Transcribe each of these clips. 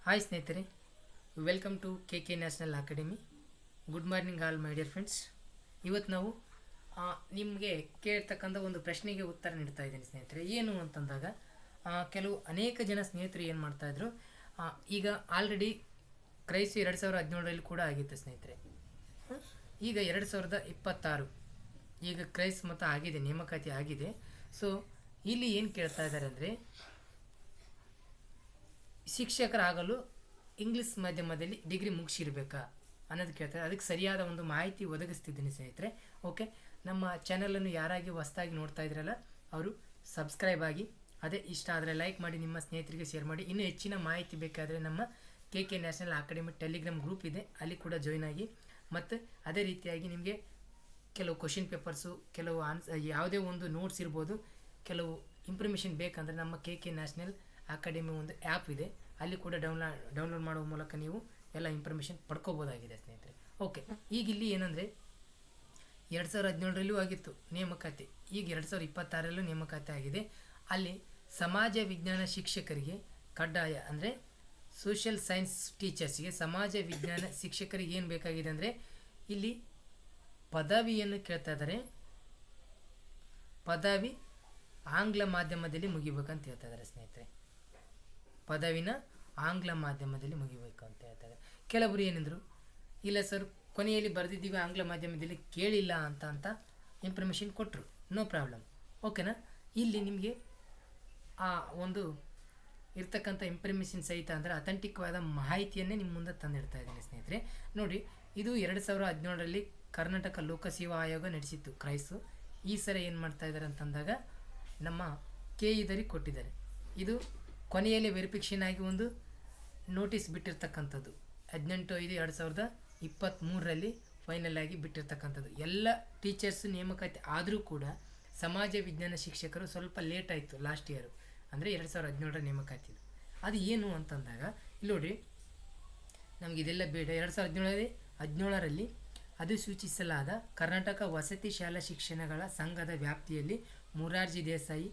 Hi ಸ್ನೇಹಿತರೆ, welcome to K national academy. Good morning all my dear friends. ಇವತ್ತು ನಾವು ನಿಮಗೆ ಕೇಳ್ತಕ್ಕಂಥ ಒಂದು ಪ್ರಶ್ನೆಗೆ ಉತ್ತರ ನೀಡ್ತಾ ಇದ್ದೀನಿ ಸ್ನೇಹಿತರೆ. ಏನು ಅಂತಂದಾಗ ಅನೇಕ ಜನ ಸ್ನೇಹಿತರು ಏನು ಮಾಡ್ತಾಯಿದ್ರು, ಈಗ ಆಲ್ರೆಡಿ ಕ್ರೈಸ್ 2017ರಲ್ಲಿ ಕೂಡ ಆಗಿತ್ತು ಸ್ನೇಹಿತರೆ. ಈಗ 2026 ಈಗ ಕ್ರೈಸ್ ಮತ್ತು ಆಗಿದೆ, ನೇಮಕಾತಿ ಆಗಿದೆ. ಸೊ ಇಲ್ಲಿ ಏನು ಕೇಳ್ತಾ ಇದ್ದಾರೆ ಅಂದರೆ, ಶಿಕ್ಷಕರಾಗಲು ಇಂಗ್ಲೀಷ್ ಮಾಧ್ಯಮದಲ್ಲಿ ಡಿಗ್ರಿ ಮುಗಿಸಿರ್ಬೇಕಾ ಅನ್ನೋದು ಕೇಳ್ತಾರೆ. ಅದಕ್ಕೆ ಸರಿಯಾದ ಒಂದು ಮಾಹಿತಿ ಒದಗಿಸ್ತಿದ್ದೀನಿ ಸ್ನೇಹಿತರೆ. ಓಕೆ, ನಮ್ಮ ಚಾನಲನ್ನು ಯಾರಾಗಿ ಹೊಸದಾಗಿ ನೋಡ್ತಾ ಇದ್ರಲ್ಲ ಅವರು ಸಬ್ಸ್ಕ್ರೈಬ್ ಆಗಿ, ಅದೇ ಇಷ್ಟ ಆದರೆ ಲೈಕ್ ಮಾಡಿ, ನಿಮ್ಮ ಸ್ನೇಹಿತರಿಗೆ ಶೇರ್ ಮಾಡಿ. ಇನ್ನೂ ಹೆಚ್ಚಿನ ಮಾಹಿತಿ ಬೇಕಾದರೆ ನಮ್ಮ K national academy Telegram group ಇದೆ, ಅಲ್ಲಿ ಕೂಡ ಜಾಯ್ನ್ ಆಗಿ. ಮತ್ತು ಅದೇ ರೀತಿಯಾಗಿ ನಿಮಗೆ ಕೆಲವು ಕ್ವಶನ್ ಪೇಪರ್ಸು, ಕೆಲವು ಯಾವುದೇ ಒಂದು ನೋಟ್ಸ್ ಇರ್ಬೋದು, ಕೆಲವು ಇನ್ಫಾರ್ಮೇಷನ್ ಬೇಕಂದರೆ ನಮ್ಮ ಕೆ ನ್ಯಾಷನಲ್ ಅಕಾಡೆಮಿ ಒಂದು ಆ್ಯಪ್ ಇದೆ, ಅಲ್ಲಿ ಕೂಡ ಡೌನ್ಲೋಡ್ ಮಾಡುವ ಮೂಲಕ ನೀವು ಎಲ್ಲ ಇನ್ಫಾರ್ಮೇಷನ್ ಪಡ್ಕೋಬೋದಾಗಿದೆ ಸ್ನೇಹಿತರೆ. ಓಕೆ, ಈಗ ಇಲ್ಲಿ ಏನಂದರೆ 2017ರಲ್ಲೂ ಆಗಿತ್ತು ನೇಮಕಾತಿ, ಈಗ 2026ರಲ್ಲೂ ನೇಮಕಾತಿ ಆಗಿದೆ. ಅಲ್ಲಿ ಸಮಾಜ ವಿಜ್ಞಾನ ಶಿಕ್ಷಕರಿಗೆ ಕಡ್ಡಾಯ ಅಂದರೆ ಸೋಷಿಯಲ್ ಸೈನ್ಸ್ ಟೀಚರ್ಸ್ಗೆ, ಸಮಾಜ ವಿಜ್ಞಾನ ಶಿಕ್ಷಕರಿಗೆ ಏನು ಬೇಕಾಗಿದೆ ಅಂದರೆ ಇಲ್ಲಿ ಪದವಿಯನ್ನು ಕೇಳ್ತಾ ಇದ್ದಾರೆ. ಪದವಿ ಆಂಗ್ಲ ಮಾಧ್ಯಮದಲ್ಲಿ ಮುಗಿಬೇಕಂತ ಹೇಳ್ತಾ ಇದ್ದಾರೆ ಸ್ನೇಹಿತರೆ. ಪದವಿನ ಆಂಗ್ಲ ಮಾಧ್ಯಮದಲ್ಲಿ ಮುಗಿಬೇಕು ಅಂತ ಹೇಳ್ತಾರೆ. ಕೆಲವರು ಏನಂದರು, ಇಲ್ಲ ಸರ್ ಕೊನೆಯಲ್ಲಿ ಬರೆದಿದ್ದೀವಿ ಆಂಗ್ಲ ಮಾಧ್ಯಮದಲ್ಲಿ, ಕೇಳಿಲ್ಲ ಅಂತ ಇನ್ಫಾರ್ಮೇಷನ್ ಕೊಟ್ಟರು. ನೋ ಪ್ರಾಬ್ಲಮ್, ಓಕೆನಾ. ಇಲ್ಲಿ ನಿಮಗೆ ಆ ಒಂದು ಇರ್ತಕ್ಕಂಥ ಇನ್ಫಾರ್ಮೇಷನ್ ಸಹಿತ ಅಂದರೆ ಅಥೆಂಟಿಕ್ವಾದ ಮಾಹಿತಿಯನ್ನೇ ನಿಮ್ಮ ಮುಂದೆ ತಂದಿಡ್ತಾ ಇದ್ದೀನಿ ಸ್ನೇಹಿತರೆ. ನೋಡಿ, ಇದು 2017ರಲ್ಲಿ ಕರ್ನಾಟಕ ಲೋಕಸೇವಾ ಆಯೋಗ ನಡೆಸಿತ್ತು ಕ್ರೈಸು. ಈ ಸಲ ಏನು ಮಾಡ್ತಾ ಇದ್ದಾರೆ ಅಂತಂದಾಗ ನಮ್ಮ ಇದರಿಗೆ ಕೊಟ್ಟಿದ್ದಾರೆ. ಇದು ಕೊನೆಯಲ್ಲಿ ವೆರಿಫಿಕೇಷನ್ ಆಗಿ ಒಂದು ನೋಟಿಸ್ ಬಿಟ್ಟಿರ್ತಕ್ಕಂಥದ್ದು 18/5/2023ರಲ್ಲಿ ಫೈನಲ್ ಆಗಿ ಬಿಟ್ಟಿರ್ತಕ್ಕಂಥದ್ದು. ಎಲ್ಲ ಟೀಚರ್ಸು ನೇಮಕಾತಿ ಆದರೂ ಕೂಡ ಸಮಾಜ ವಿಜ್ಞಾನ ಶಿಕ್ಷಕರು ಸ್ವಲ್ಪ ಲೇಟ್ ಆಯಿತು. ಲಾಸ್ಟ್ ಇಯರು ಅಂದರೆ 2017ರ ನೇಮಕಾತಿ. ಅದು ಏನು ಅಂತಂದಾಗ ಇಲ್ಲಿ ನೋಡಿ, ನಮಗೆ ಇದೆಲ್ಲ ಬೇಡ. 2017ರಲ್ಲಿ ಅಧಿಸೂಚಿಸಲಾದ ಕರ್ನಾಟಕ ವಸತಿ ಶಾಲಾ ಶಿಕ್ಷಣಗಳ ಸಂಘದ ವ್ಯಾಪ್ತಿಯಲ್ಲಿ ಮೊರಾರ್ಜಿ ದೇಸಾಯಿ,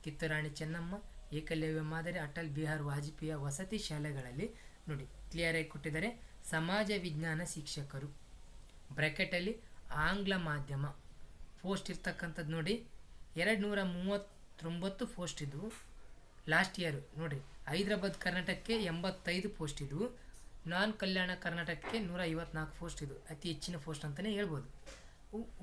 ಕಿತ್ತೂರಾಣಿ ಚೆನ್ನಮ್ಮ, ಏಕಲವ್ಯ ಮಾದರಿ, ಅಟಲ್ ಬಿಹಾರಿ ವಾಜಪೇಯಿಯ ವಸತಿ ಶಾಲೆಗಳಲ್ಲಿ ನೋಡಿ ಕ್ಲಿಯರಾಗಿ ಕೊಟ್ಟಿದ್ದಾರೆ. ಸಮಾಜ ವಿಜ್ಞಾನ ಶಿಕ್ಷಕರು ಬ್ರ್ಯಾಕೆಟಲ್ಲಿ ಆಂಗ್ಲ ಮಾಧ್ಯಮ ಪೋಸ್ಟ್ ಇರ್ತಕ್ಕಂಥದ್ದು ನೋಡಿ 239 ಪೋಸ್ಟ್ ಇದ್ವು ಲಾಸ್ಟ್ ಇಯರು. ನೋಡಿರಿ, ಹೈದರಾಬಾದ್ ಕರ್ನಾಟಕಕ್ಕೆ 85 ಪೋಸ್ಟ್ ಇದ್ವು, ನಾನ್ ಕಲ್ಯಾಣ ಕರ್ನಾಟಕಕ್ಕೆ 154 ಪೋಸ್ಟ್ ಇದ್ವು. ಅತಿ ಹೆಚ್ಚಿನ ಪೋಸ್ಟ್ ಅಂತಲೇ ಹೇಳ್ಬೋದು.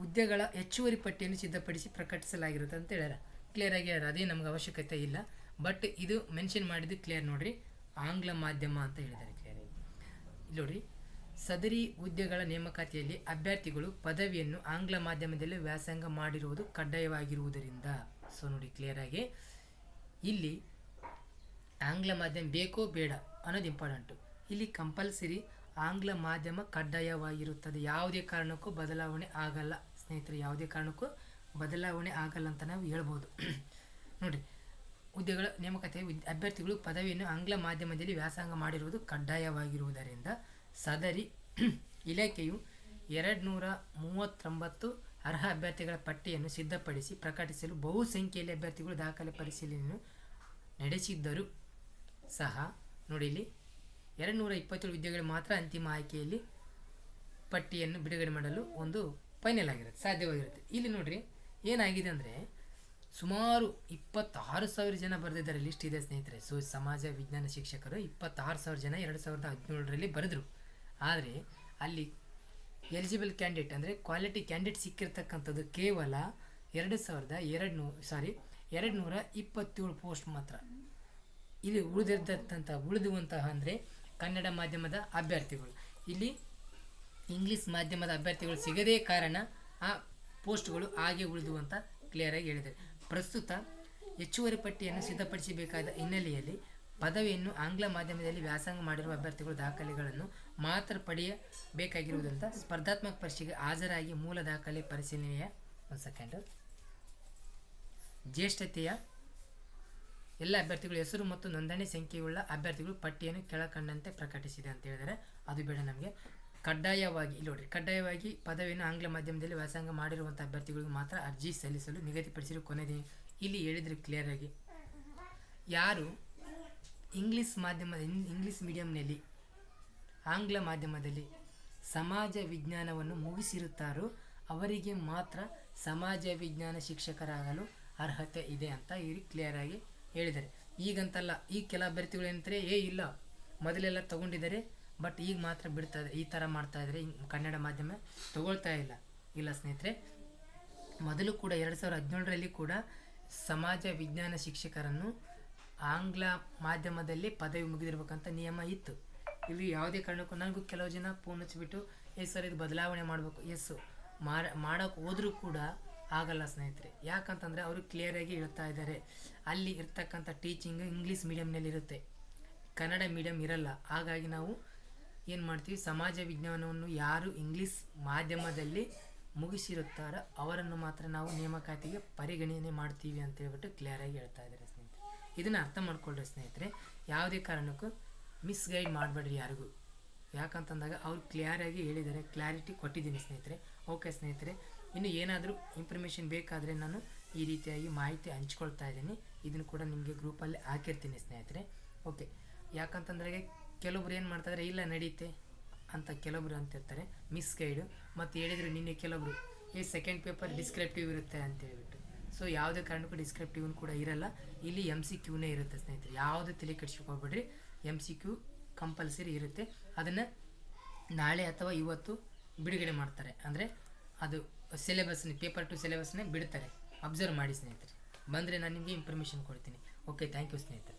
ಹುದ್ದೆಗಳ ಹೆಚ್ಚುವರಿ ಪಟ್ಟಿಯನ್ನು ಸಿದ್ಧಪಡಿಸಿ ಪ್ರಕಟಿಸಲಾಗಿರುತ್ತೆ ಅಂತ ಹೇಳ್ಯಾರ. ಕ್ಲಿಯರಾಗಿ ಹೇಳ್ಯಾರ, ಅದೇ ನಮ್ಗೆ ಅವಶ್ಯಕತೆ ಇಲ್ಲ. ಬಟ್ ಇದು ಮೆನ್ಷನ್ ಮಾಡಿದ್ದು ಕ್ಲಿಯರ್ ನೋಡಿರಿ, ಆಂಗ್ಲ ಮಾಧ್ಯಮ ಅಂತ ಹೇಳಿದ್ದಾರೆ ಕ್ಲಿಯರಾಗಿ. ಇಲ್ಲಿ ನೋಡಿರಿ, ಸದರಿ ಹುದ್ದೆಗಳ ನೇಮಕಾತಿಯಲ್ಲಿ ಅಭ್ಯರ್ಥಿಗಳು ಪದವಿಯನ್ನು ಆಂಗ್ಲ ಮಾಧ್ಯಮದಲ್ಲಿ ವ್ಯಾಸಂಗ ಮಾಡಿರುವುದು ಕಡ್ಡಾಯವಾಗಿರುವುದರಿಂದ. ಸೊ ನೋಡಿ ಕ್ಲಿಯರಾಗಿ ಇಲ್ಲಿ ಆಂಗ್ಲ ಮಾಧ್ಯಮ ಬೇಕೋ ಬೇಡ ಅನ್ನೋದು ಇಂಪಾರ್ಟೆಂಟು. ಇಲ್ಲಿ ಕಂಪಲ್ಸರಿ ಆಂಗ್ಲ ಮಾಧ್ಯಮ ಕಡ್ಡಾಯವಾಗಿರುತ್ತದೆ, ಯಾವುದೇ ಕಾರಣಕ್ಕೂ ಬದಲಾವಣೆ ಆಗಲ್ಲ ಸ್ನೇಹಿತರೆ. ಯಾವುದೇ ಕಾರಣಕ್ಕೂ ಬದಲಾವಣೆ ಆಗಲ್ಲ ಅಂತ ನಾವು ಹೇಳ್ಬೋದು. ನೋಡಿ, ಹುದ್ದೆಗಳ ನೇಮಕಾತಿ ಅಭ್ಯರ್ಥಿಗಳು ಪದವಿಯನ್ನು ಆಂಗ್ಲ ಮಾಧ್ಯಮದಲ್ಲಿ ವ್ಯಾಸಂಗ ಮಾಡಿರುವುದು ಕಡ್ಡಾಯವಾಗಿರುವುದರಿಂದ ಸದರಿ ಇಲಾಖೆಯು 239 ಅರ್ಹ ಅಭ್ಯರ್ಥಿಗಳ ಪಟ್ಟಿಯನ್ನು ಸಿದ್ಧಪಡಿಸಿ ಪ್ರಕಟಿಸಲು ಬಹುಸಂಖ್ಯೆಯಲ್ಲಿ ಅಭ್ಯರ್ಥಿಗಳು ದಾಖಲೆ ಪರಿಶೀಲನೆಯನ್ನು ನಡೆಸಿದ್ದರೂ ಸಹ ನೋಡಿ ಇಲ್ಲಿ 227 ಹುದ್ದೆಗಳು ಮಾತ್ರ ಅಂತಿಮ ಆಯ್ಕೆಯಲ್ಲಿ ಪಟ್ಟಿಯನ್ನು ಬಿಡುಗಡೆ ಮಾಡಲು ಒಂದು ಫೈನಲ್ ಆಗಿರುತ್ತೆ, ಸಾಧ್ಯವಾಗಿರುತ್ತೆ. ಇಲ್ಲಿ ನೋಡಿರಿ ಏನಾಗಿದೆ ಅಂದರೆ ಸುಮಾರು 26,000 ಜನ ಬರೆದಿದ್ದಾರೆ, ಲಿಸ್ಟ್ ಇದೆ ಸ್ನೇಹಿತರೆ. ಸೊ ಸಮಾಜ ವಿಜ್ಞಾನ ಶಿಕ್ಷಕರು 26,000 ಜನ 2017ರಲ್ಲಿ ಬರೆದರು. ಆದರೆ ಅಲ್ಲಿ ಎಲಿಜಿಬಲ್ ಕ್ಯಾಂಡಿಡೇಟ್ ಅಂದರೆ ಕ್ವಾಲಿಟಿ ಕ್ಯಾಂಡಿಡೇಟ್ ಸಿಕ್ಕಿರ್ತಕ್ಕಂಥದ್ದು ಕೇವಲ 227 ಪೋಸ್ಟ್ ಮಾತ್ರ. ಇಲ್ಲಿ ಉಳಿದುವಂತಹ ಅಂದರೆ ಕನ್ನಡ ಮಾಧ್ಯಮದ ಅಭ್ಯರ್ಥಿಗಳು, ಇಲ್ಲಿ ಇಂಗ್ಲೀಷ್ ಮಾಧ್ಯಮದ ಅಭ್ಯರ್ಥಿಗಳು ಸಿಗದೇ ಕಾರಣ ಆ ಪೋಸ್ಟ್ಗಳು ಹಾಗೆ ಉಳಿದುವಂತ ಕ್ಲಿಯರಾಗಿ ಹೇಳಿದ್ದಾರೆ. ಪ್ರಸ್ತುತ ಹೆಚ್ಚುವರಿ ಪಟ್ಟಿಯನ್ನು ಸಿದ್ಧಪಡಿಸಬೇಕಾದ ಹಿನ್ನೆಲೆಯಲ್ಲಿ ಪದವಿಯನ್ನು ಆಂಗ್ಲ ಮಾಧ್ಯಮದಲ್ಲಿ ವ್ಯಾಸಂಗ ಮಾಡಿರುವ ಅಭ್ಯರ್ಥಿಗಳು ದಾಖಲೆಗಳನ್ನು ಮಾತ್ರ ಪಡೆಯಬೇಕಾಗಿರುವುದರಿಂದ ಸ್ಪರ್ಧಾತ್ಮಕ ಪರೀಕ್ಷೆಗೆ ಹಾಜರಾಗಿ ಮೂಲ ದಾಖಲೆ ಪರಿಶೀಲನೆಯ ಜ್ಯೇಷ್ಠತೆಯ ಎಲ್ಲ ಅಭ್ಯರ್ಥಿಗಳು ಹೆಸರು ಮತ್ತು ನೋಂದಣಿ ಸಂಖ್ಯೆಯುಳ್ಳ ಅಭ್ಯರ್ಥಿಗಳು ಪಟ್ಟಿಯನ್ನು ಕೆಳಕಂಡಂತೆ ಪ್ರಕಟಿಸಿದೆ ಅಂತ ಹೇಳಿದರೆ ಅದು ಬೇಡ ನಮಗೆ. ಕಡ್ಡಾಯವಾಗಿ ಇಲ್ಲಿ ನೋಡಿ, ಕಡ್ಡಾಯವಾಗಿ ಪದವಿಯನ್ನು ಆಂಗ್ಲ ಮಾಧ್ಯಮದಲ್ಲಿ ವ್ಯಾಸಂಗ ಮಾಡಿರುವಂಥ ಅಭ್ಯರ್ಥಿಗಳಿಗೆ ಮಾತ್ರ ಅರ್ಜಿ ಸಲ್ಲಿಸಲು ನಿಗದಿಪಡಿಸಿರುವ ಕೊನೆ ದಿನ ಇಲ್ಲಿ ಹೇಳಿದರೆ ಕ್ಲಿಯರಾಗಿ. ಯಾರು ಇಂಗ್ಲೀಷ್ ಮೀಡಿಯಂನಲ್ಲಿ ಆಂಗ್ಲ ಮಾಧ್ಯಮದಲ್ಲಿ ಸಮಾಜ ವಿಜ್ಞಾನವನ್ನು ಮುಗಿಸಿರುತ್ತಾರೋ ಅವರಿಗೆ ಮಾತ್ರ ಸಮಾಜ ವಿಜ್ಞಾನ ಶಿಕ್ಷಕರಾಗಲು ಅರ್ಹತೆ ಇದೆ ಅಂತ ಇವರು ಕ್ಲಿಯರಾಗಿ ಹೇಳಿದ್ದಾರೆ. ಈಗಂತಲ್ಲ, ಈ ಕೆಲ ಅಭ್ಯರ್ಥಿಗಳು ಏನಂತಾರೆ, ಇಲ್ಲ ಮೊದಲೆಲ್ಲ ತಗೊಂಡಿದ್ದಾರೆ ಬಟ್ ಈಗ ಮಾತ್ರ ಬಿಡ್ತಾ ಇದ್ದಾರೆ, ಈ ಥರ ಮಾಡ್ತಾ ಇದ್ದಾರೆ, ಕನ್ನಡ ಮಾಧ್ಯಮ ತಗೊಳ್ತಾ ಇಲ್ಲ ಸ್ನೇಹಿತರೆ. ಮೊದಲು ಕೂಡ 2017ರಲ್ಲಿ ಕೂಡ ಸಮಾಜ ವಿಜ್ಞಾನ ಶಿಕ್ಷಕರನ್ನು ಆಂಗ್ಲ ಮಾಧ್ಯಮದಲ್ಲಿ ಪದವಿ ಮುಗಿದಿರ್ಬೇಕಂತ ನಿಯಮ ಇತ್ತು. ಇಲ್ಲಿ ಯಾವುದೇ ಕಾರಣಕ್ಕೂ ನನಗೂ ಕೆಲವು ಜನ ಫೋನ್ ಹಚ್ಚಿಬಿಟ್ಟು ಸರ್ ಇದು ಬದಲಾವಣೆ ಮಾಡಬೇಕು, ಮಾಡೋಕ್ಕೆ ಹೋದರೂ ಕೂಡ ಆಗಲ್ಲ ಸ್ನೇಹಿತರೆ. ಯಾಕಂತಂದರೆ ಅವರು ಕ್ಲಿಯರಾಗಿ ಹೇಳ್ತಾ ಇದ್ದಾರೆ, ಅಲ್ಲಿ ಇರ್ತಕ್ಕಂಥ ಟೀಚಿಂಗ್ ಇಂಗ್ಲೀಷ್ ಮೀಡಿಯಮ್ನಲ್ಲಿ ಇರುತ್ತೆ, ಕನ್ನಡ ಮೀಡಿಯಮ್ ಇರಲ್ಲ. ಹಾಗಾಗಿ ನಾವು ಏನು ಮಾಡ್ತೀವಿ, ಸಮಾಜ ವಿಜ್ಞಾನವನ್ನು ಯಾರು ಇಂಗ್ಲೀಷ್ ಮಾಧ್ಯಮದಲ್ಲಿ ಮುಗಿಸಿರುತ್ತಾರೋ ಅವರನ್ನು ಮಾತ್ರ ನಾವು ನೇಮಕಾತಿಗೆ ಪರಿಗಣನೆ ಮಾಡ್ತೀವಿ ಅಂತ ಹೇಳ್ಬಿಟ್ಟು ಕ್ಲಿಯರಾಗಿ ಹೇಳ್ತಾ ಇದ್ದಾರೆ ಸ್ನೇಹಿತರೆ. ಇದನ್ನು ಅರ್ಥ ಮಾಡ್ಕೊಳ್ರಿ ಸ್ನೇಹಿತರೆ, ಯಾವುದೇ ಕಾರಣಕ್ಕೂ ಮಿಸ್ಗೈಡ್ ಮಾಡಬೇಡ್ರಿ ಯಾರಿಗೂ. ಯಾಕಂತಂದಾಗ ಅವ್ರು ಕ್ಲಿಯರಾಗಿ ಹೇಳಿದ್ದಾರೆ, ಕ್ಲಾರಿಟಿ ಕೊಟ್ಟಿದ್ದೀನಿ ಸ್ನೇಹಿತರೆ. ಓಕೆ ಸ್ನೇಹಿತರೆ, ಇನ್ನು ಏನಾದರೂ ಇನ್ಫಾರ್ಮೇಷನ್ ಬೇಕಾದರೆ ನಾನು ಈ ರೀತಿಯಾಗಿ ಮಾಹಿತಿ ಹಂಚ್ಕೊಳ್ತಾ ಇದ್ದೀನಿ. ಇದನ್ನು ಕೂಡ ನಿಮಗೆ ಗ್ರೂಪಲ್ಲಿ ಹಾಕಿರ್ತೀನಿ ಸ್ನೇಹಿತರೆ. ಓಕೆ, ಯಾಕಂತಂದ್ರೆ ಕೆಲವೊಬ್ರು ಏನು ಮಾಡ್ತಾಯಿದ್ರೆ ಇಲ್ಲ ನಡೀತೆ ಅಂತ ಕೆಲವೊಬ್ರು ಅಂತಿರ್ತಾರೆ, ಮಿಸ್ಗೈಡು. ಮತ್ತು ಹೇಳಿದ್ರು ನಿನ್ನೆ ಕೆಲವೊಬ್ರು ಸೆಕೆಂಡ್ ಪೇಪರ್ ಡಿಸ್ಕ್ರಿಪ್ಟಿವ್ ಇರುತ್ತೆ ಅಂತ ಹೇಳ್ಬಿಟ್ಟು. ಸೊ ಯಾವುದೇ ಕಾರಣಕ್ಕೂ ಡಿಸ್ಕ್ರಿಪ್ಟಿವ್ ಕೂಡ ಇರಲ್ಲ, ಇಲ್ಲಿ MCQ ಇರುತ್ತೆ ಸ್ನೇಹಿತರೆ. ಯಾವುದೇ ತಲೆ ಕೆಡಿಸ್ಕೋಬೇಡ್ರಿ, MCQ ಕಂಪಲ್ಸರಿ ಇರುತ್ತೆ. ಅದನ್ನು ನಾಳೆ ಅಥವಾ ಇವತ್ತು ಬಿಡುಗಡೆ ಮಾಡ್ತಾರೆ, ಅಂದರೆ ಅದು ಸಿಲೆಬಸ್ನ ಪೇಪರ್ ಟು ಸಿಲೆಬಸ್ನೇ ಬಿಡ್ತಾರೆ. ಅಬ್ಸರ್ವ್ ಮಾಡಿ ಸ್ನೇಹಿತರೆ, ಬಂದರೆ ನಾನು ನಿಮಗೆ ಇನ್ಫಾರ್ಮೇಷನ್ ಕೊಡ್ತೀನಿ. ಓಕೆ, ಥ್ಯಾಂಕ್ ಯು ಸ್ನೇಹಿತರೆ.